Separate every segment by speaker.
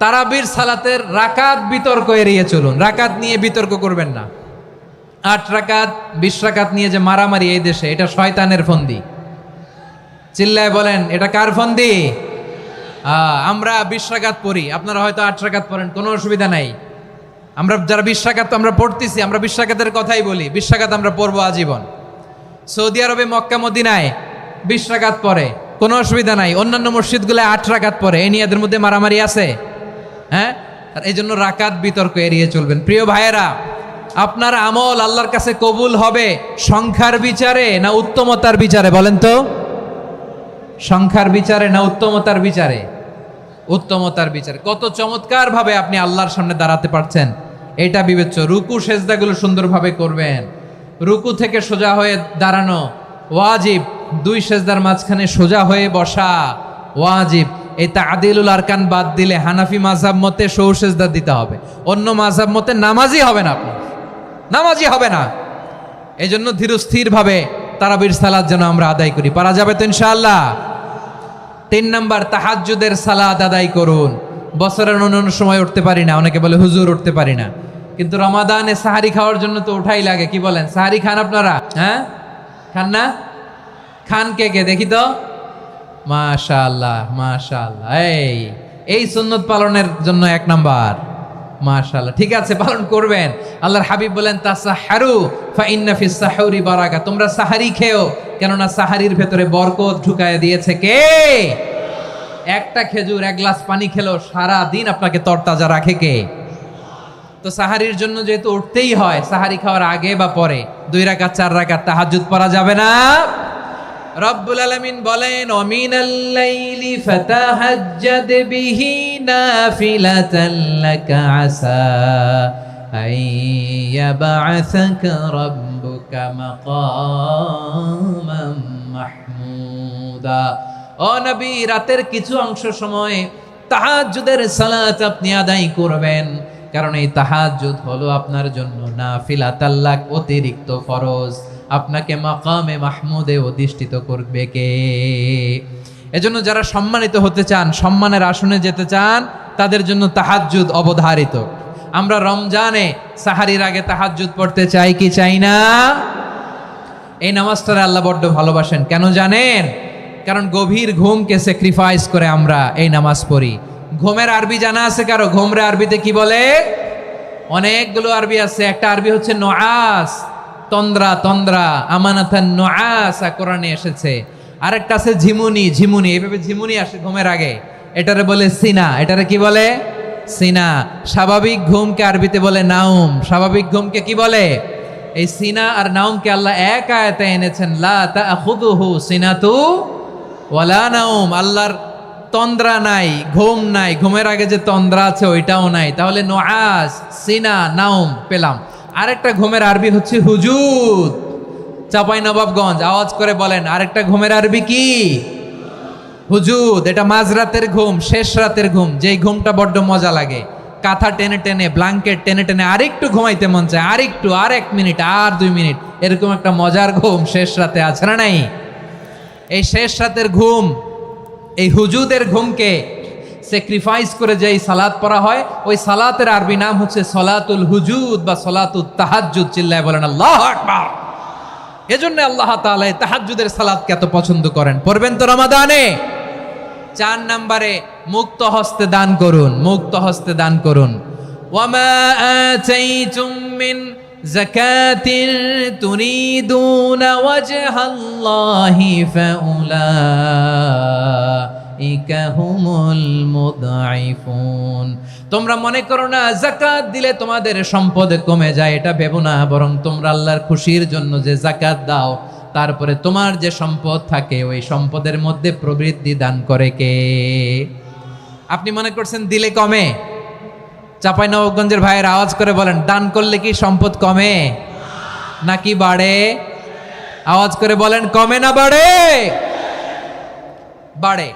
Speaker 1: তারাবির সালাতের রাকাত বিতর্ক এড়িয়ে চলুন, রাকাত নিয়ে বিতর্ক করবেন না। 8 রাকাত 20 রাকাত নিয়ে যে মারামারি এই দেশে, এটা শয়তানের ফন্দি। চিল্লায় বলেন এটা কার ফন্দি? আমরা 20 রাকাত পড়ি, আপনারা হয়তো 8 রাকাত পড়েন, কোনো অসুবিধা নাই। আমরা যারা 20 রাকাত আমরা পড়তেছি, আমরা 20 রাকাতের কথাই বলি, 20 রাকাত আমরা পড়বো আজীবন। সৌদি আরবে মক্কা মদিনায় 20 রাকাত পড়ে, কোনো অসুবিধা নাই। অন্যান্য মসজিদগুলো 8 রাকাত পড়ে, এই নিয়ে এদের মধ্যে মারামারি আছে? হ্যাঁ, আর এই জন্য রাকাত বিতর্ক এড়িয়ে চলবেন। প্রিয় ভাইয়েরা, আপনার আমল আল্লাহর কাছে কবুল হবে সংখ্যার বিচারে না উত্তমতার বিচারে? বলেন তো, সংখ্যার বিচারে না উত্তমতার বিচারে? উত্তমতার বিচারে। কত চমৎকার ভাবে আপনি আল্লাহর সামনে দাঁড়াতে পারছেন এটা বিবেচ্য। রুকু সেজদাগুলো সুন্দরভাবে করবেন, রুকু থেকে সোজা হয়ে দাঁড়ানো ওয়াজিব, 2 সেজদার মাঝখানে সোজা হয়ে বসা ওয়াজিব। এই তাদিলুল আরকান বাদ দিলে হানাফি মাযহাব মতে সৌ সেজদা দিতে হবে, অন্য মাযহাব মতে নামাজই হবে না, আপনি নামাজই হবে না। এই জন্য ধীরস্থির ভাবে তারাবির সালাত যেন আমরা আদায় করি। পারা যাবে তো ইনশাআল্লাহ? 3 নাম্বার, তাহাজ্জুদের সালাত আদায় করুন। বছরের অন্য সময় উঠতে পারি না, অনেকে বলে হুজুর উঠতে পারি না, কিন্তু রমাদানে সাহারি খাওয়ার জন্য তো ওঠাই লাগে। কি বলেন, সাহারি খান আপনারা? হ্যাঁ, খান না? খান কে কে দেখি তো? মাশাআল্লাহ মাশাআল্লাহ, এই সুন্নত পালনের জন্য 1 নাম্বার। মাশাআল্লাহ, ঠিক আছে, পালন করবেন। আল্লাহর হাবিব বলেন তাসাহহারু ফা ইন্না ফিস সাহুরি বারাকা, তোমরা সাহারি খেও, কেননা সাহারির ভেতরে বরকত ঢুকায় দিয়েছে কে? একটা খেজুর, 1 গ্লাস পানি খেলো সারা দিন আপনাকে তরতাজা রাখে কে? তো সাহারির জন্য যেহেতু উঠতেই হয়, সাহারি খাওয়ার আগে বা পরে 2 রাকাত 4 রাকাত তাহাজ্জুদ পড়া যাবে না? রব্বুল আলামিন বলেন ওয়ামিনাল লাইলি ফাতাহাজ্জাদ বিহি নাফিলাতান লাকা আসা আইয়াবআসাকা রাব্বুকা মাকামান মাহমুদা। ও নবী, রাতের কিছু অংশ সময় তাহাজ্জুদের সালাত আপনি আদায় করবেন, কারণ এই তাহাজ্জুদ হলো আপনার জন্য নাফিলাতাল লাক, অতিরিক্ত ফরজ। আপনাকে মাকামে মাহমুদে অধিষ্ঠিত করবে কে? এজন্য যারা সম্মানিত হতে চান, সম্মানের আসনে যেতে চান, তাদের জন্য তাহাজ্জুদ অবধারিত। আমরা রমজানে সাহারির আগে তাহাজ্জুদ পড়তে চাই কি চাই না? এই নামাজটারে আল্লাহ বড্ড ভালোবাসেন, কেন জানেন? কারণ গভীর ঘুমকে স্যাক্রিফাইস করে আমরা এই নামাজ পড়ি। ঘুমের আরবি জানা আছে কারো? ঘুমরে আরবিতে কি বলে? অনেকগুলো আরবি আছে। একটা আরবি হচ্ছে নুআস, তন্দ্রা, তন্দ্রা, আমানাতান নুআসা কোরআনে এসেছে। আরেকটা আছে ঝিমুনি, ঝিমুনি, এইভাবে ঝিমুনি আসে ঘুমের আগে, এটারে বলে সিনা। এটারে কি বলে? সিনা। স্বাভাবিক ঘুমকে আরবিতে বলে নাউম। স্বাভাবিক ঘুমকে কি বলে? এই সিনা আর নাউমকে আল্লাহ এক আয়াতে এনেছেন, লা তাখুযুহু সিনাতু ওয়ালা নাউম। আল্লাহর তন্দ্রা নাই, ঘুম নাই, ঘুমের আগে যে তন্দ্রা আছে ওইটাও নাই। তাহলে নুআস, সিনা, নাউম পেলাম। আরেকটা ঘুমের আরবি হচ্ছে হুজুদ। চাঁপাইনবাবগঞ্জ আওয়াজ করে বলেন, আরেকটা ঘুমের আরবি কি? হুজুদ। এটা মাঝরাতের ঘুম, শেষ রাতের ঘুম, যেই ঘুমটা বড্ড মজা লাগে। কাঁথা টেনে টেনে, ব্ল্যাঙ্কেট টেনে টেনে আরেকটু ঘুমাইতে মন চায়, আরেকটু, আর 1 মিনিট, আর 2 মিনিট, এরকম একটা মজার ঘুম শেষ রাতে আছে না নাই? এই শেষ রাতের ঘুম, এই হুজুদের ঘুমকে স্যাক্রিফাইস করে যেই সালাত পড়া হয়, ওই সালাতের আরবি নাম হচ্ছে সলাতুল হুজুদ বা সলাতুত তাহাজ্জুদ। চিল্লায় বলেন আল্লাহু আকবার। এজন্য আল্লাহ তাআলা এই তাহাজ্জুদের সালাতকে এত পছন্দ করেন। পড়বেন তো রমাদানে? 4 নম্বরে মুক্ত হস্তে দান করুন, মুক্ত হস্তে দান করুন। ওয়ামা আতাইতুম মিন যাকাতিন তুরিদুনা ওয়াজহাল্লাহি ফাউলাইকা হুমুল মুদঈফুন। তোমরা মনে করো না যাকাত দিলে তোমাদের সম্পদ কমে যায়, এটা ভেবো না, বরং তোমরা আল্লাহর খুশির জন্য যে যাকাত দাও, তারপরে তোমার যে সম্পদ থাকে ওই সম্পদের মধ্যে প্রবৃদ্ধি দান করে কে? আপনি মনে করছেন দিলে কমে? চাঁপাইনবাবগঞ্জের ভাইয়ের আওয়াজ করে বলেন, দান করলে কি সম্পদ কমে নাকি বাড়ে? আওয়াজ করে বলেন, কমে না বাড়ে? বাড়ে।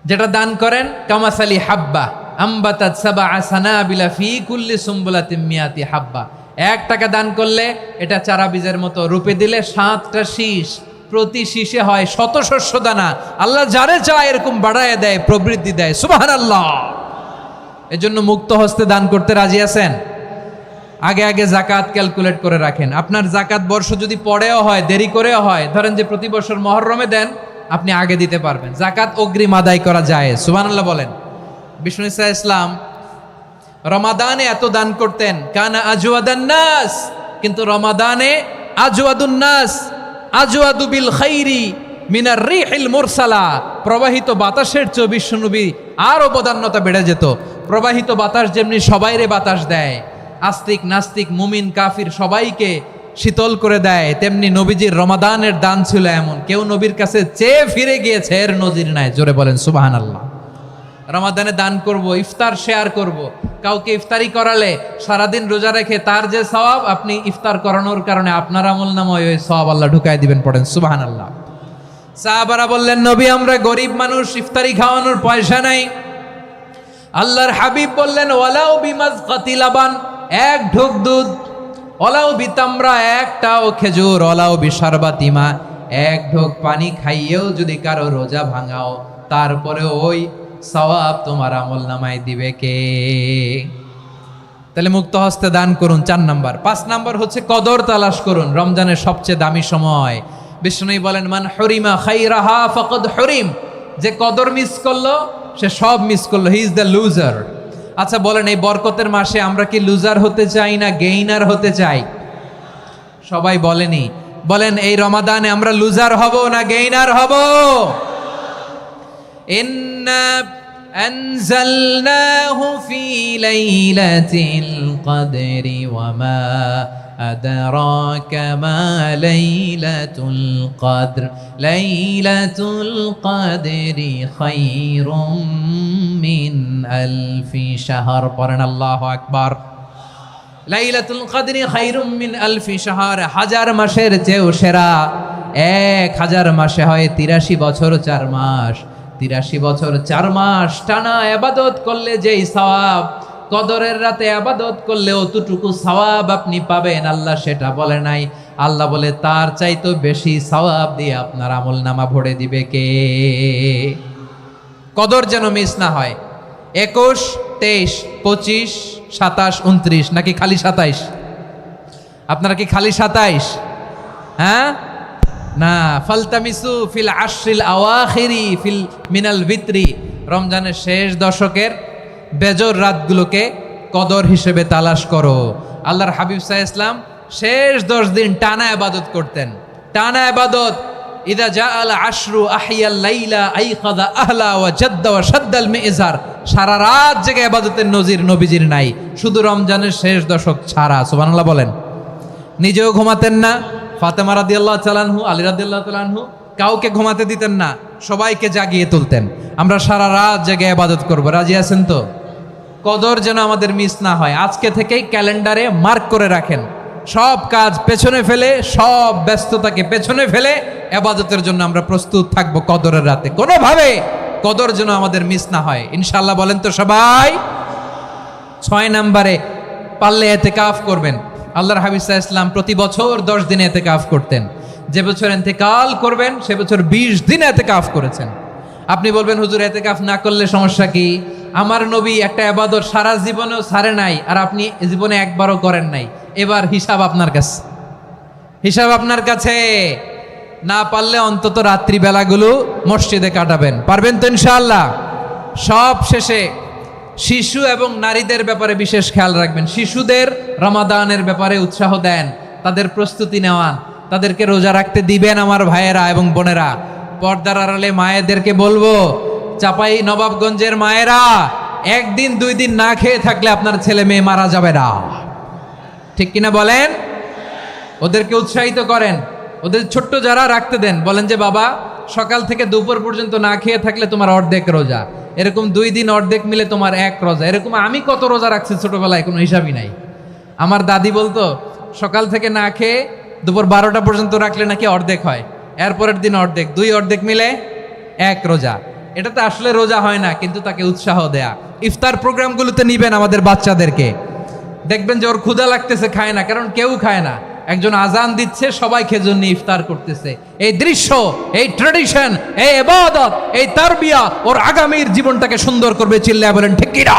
Speaker 1: যেটা দান করেন, কামাসালি হাব্বা আম্বাতাত সাবআ সানাবিলা ফি কুল্লি সুম্বুলাতিন মিয়াতি হাব্বা। 1 টাকা দান করলে এটা চারা বীজের মতো, রূপে দিলে 7টা শীষ, প্রতি শীষে হয় 100 শস্য দানা। আল্লাহ যারে চায় এরকম বাড়ায় দেয়, প্রবৃদ্ধি দেয়। সুবহানাল্লাহ। এজন্য মুক্ত হস্তে দান করতে রাজি আছেন? আগে আগে জাকাত ক্যালকুলেট করে রাখেন। আপনার জাকাত বর্ষ যদি পরেও হয়, দেরি করেও হয়, ধরেন যে প্রতি বছর মহরমে দেন, আপনি আগে দিতে পারবেন। জাকাত অগ্রিম আদায় করা যায়। সুবহানাল্লাহ বলেন। বিষ্ণু ইসা ইসলাম রমাদানে এত দান করতেন, কানা আজওয়াদান নাস, কিন্তু রমাদানে আজওয়াদুন নাস আজওয়াদু বিল খাইরি মিনার রিহিল মুরসালা, প্রবাহিত বাতাসের চেয়ে বিশ্বনবী আরো বদান্যতা বেড়ে যেত। প্রবাহিত বাতাস যেমনি সবাইরে বাতাস দেয়, আস্তিক নাস্তিক মুমিন কাফির সবাইকে শীতল করে দেয়, তেমনি নবীজির রমাদানের দান ছিল এমন, কেউ নবীর কাছে চেয়ে ফিরে গিয়েছে এর নজির নাই। জোরে বলেন সুবহানাল্লাহ। রমাদানে দান করব, ইফতার শেয়ার করব। কাউকে ইফতারি করালে সারাদিন রোজা রেখে তার যে সওয়াব, আপনি ইফতার করানোর কারণে আপনার আমলনামায় ওই সওয়াব আল্লাহ ঢুকাই দিবেন। পড়েন সুবহানাল্লাহ। সাহাবারা বললেন, নবী আমরা গরিব মানুষ, ইফতারি খাওয়ানোর পয়সা নাই। আল্লাহর হাবিব বললেন, ওয়ালাউ বিমাজকাতি লাবান, এক ঢোক দুধ, ওয়ালাউ বিতামরা, একটাও খেজুর, ওয়ালাউ বিশারবাতিমা, এক ঢোক পানি খাইয়েও যদি কারো রোজা ভাঙাও, তারপরে ওই সওয়াব তোমার আমলনামায় দিবে কে? তাহলে মুক্ত হস্তে দান করুন, 4 নাম্বার। 5 নাম্বার হচ্ছে কদর তালাশ করুন। রমজানের সবচেয়ে দামি সময়। বিষ্ণু বলেন, মান হরিমা খাইরাহা ফাকাদ হরিম, যে কদর মিস করলো সে সব মিস করলো, হি ইজ দ্য লুজার। আচ্ছা বলেন, এই বরকতের মাসে আমরা কি লুজার হতে চাই না গেইনার হতে চাই? সবাই বলেনি, বলেন এই রমাদানে আমরা লুজার হব না গেইনার হব? ইন্না আনজালনাহু ফি লাইলাতিল কদরি ওয়া মা আদরাকা মা লাইলাতুল কদর, লাইলাতুল কদরি খায়রুম মিন আলফি শাহর। পড়েন আল্লাহু আকবার। লাইলাতুল কদরি খায়রুম মিন আলফি শাহর, 1000 মাসের চেয়েও সেরা। 1000 মাসে হয় 83 বছর 4 মাস। 83 বছর 4 মাস টানা ইবাদত করলে যেই সওয়াব, কদরের রাতে ইবাদত করলে অতটুকু সওয়াব আপনি পাবেন, আল্লাহ সেটা বলে নাই। আল্লাহ বলে তার চাইতে বেশি সওয়াব দিয়ে আপনার আমলনামা ভরে দিবে কে? কদর যেন মিস না হয়। 21, 23, 25, 27, 29 নাকি খালি 27? আপনারা কি খালি 27? হ্যাঁ না, ফালতামিসু ফিল আশরিল আওয়াখিরি ফিল মিনাল ভিতরি, রমজানের শেষ দশকের বেজর রাতগুলোকে কদর হিসেবে তালাশ করো। আল্লাহর হাবিব সাল্লাল্লাহু আলাইহি ওয়াসাল্লাম শেষ 10 দিন টানা ইবাদত করতেন, টানা ইবাদত। ইদা জাআল আশরু আহিয়াল লাইলা আইকাযা আহলা ওয়া জাদ্দা ওয়া শাদ্দাল মিজার, সারা রাত জেগে ইবাদতের নজির নবীজির নাই, শুধু রমজানের শেষ দশক ছাড়া। সুবহানাল্লাহ বলেন। নিজেও ঘুমাতেন না। ফাতেমা রাদিয়াল্লাহু তাআলা আনহু, আলী রাদিয়াল্লাহু তাআলা আনহু কাউকে ঘুমাতে দিতেন না, সবাইকে জাগিয়ে তুলতেন। আমরা সারা রাত জেগে ইবাদত করব। রাজি আছেন তো? কদর যেন আমাদের মিস না হয়। আজকে থেকেই ক্যালেন্ডারে মার্ক করে রাখেন, সব কাজ পেছনে ফেলে, সব ব্যস্ততাকে পেছনে ফেলে ইবাদতের জন্য আমরা প্রস্তুত থাকবো কদরের রাতে। কোনোভাবে কদর যেন আমাদের মিস না হয়, ইনশাআল্লাহ। বলেন তো সবাই। 6 নম্বরে পারলে ইতিকাফ করবেন। আল্লাহর হাবিব সাল্লাল্লাহু আলাইহি ওয়াসাল্লাম প্রতি বছর 10 দিন ইতিকাফ করতেন। যে বছর ইন্তেকাল করবেন সে বছর 20 দিন ইতিকাফ করেছেন। আপনি বলবেন, হুজুর ইতিকাফ না করলে সমস্যা কি? আমার নবী একটা ইবাদত সারা জীবনেও ছাড়ে নাই, আর আপনি জীবনে একবারও করেন নাই। এবার হিসাব আপনার কাছে, হিসাব আপনার কাছে। না পারলে অন্তত রাত্রি বেলাগুলো মসজিদে কাটাবেন। পারবেন তো ইনশাআল্লাহ? সব শেষে শিশু এবং নারীদের ব্যাপারে বিশেষ খেয়াল রাখবেন। শিশুদের রমাদানের ব্যাপারে উৎসাহ দেন, তাদের প্রস্তুতি নেওয়ান, তাদেরকে রোজা রাখতে দিবেন। আমার ভাইয়েরা এবং বোনেরা, পর্দার আড়ালে মায়েদেরকে বলবো, চাপাই নবাবগঞ্জের মায়েরা, 1 দিন 2 দিন না খেয়ে থাকলে আপনার ছেলে মেয়ে মারা যাবে না। ঠিক কিনা বলেন? ওদেরকে উৎসাহিত করেন। ওদের ছোট্ট যারা রাখতে দেন, বলেন যে বাবা সকাল থেকে দুপুর পর্যন্ত না খেয়ে থাকলে তোমার অর্ধেক রোজা, এরকম 2 দিন অর্ধেক মিলে তোমার 1 রোজা। এরকম আমি কত রোজা রাখছি ছোটবেলায়, কোনো হিসাবই নাই। আমার দাদি বলতো সকাল থেকে না খেয়ে দুপুর 12টা পর্যন্ত রাখলে নাকি অর্ধেক হয়, এরপরের দিন অর্ধেক, 2 অর্ধেক মিলে 1 রোজা। এটা তো আসলে রোজা হয় না, কিন্তু তাকে উৎসাহ দেয়া। ইফতার প্রোগ্রামগুলোতে নিবেন আমাদের বাচ্চাদেরকে, দেখবেন যে ওর ক্ষুধা লাগতেছে, খায় না, কারণ কেউ খায় না। একজন আজান দিচ্ছে, সবাই খেজুর নিয়ে ইফতার করতেছে। এই দৃশ্য, এই ট্র্যাডিশন, এই ইবাদত, এই তারবিয়া ওর আগামীর জীবনটাকে সুন্দর করবে। চিল্লায়া বলেন ঠিক কিনা?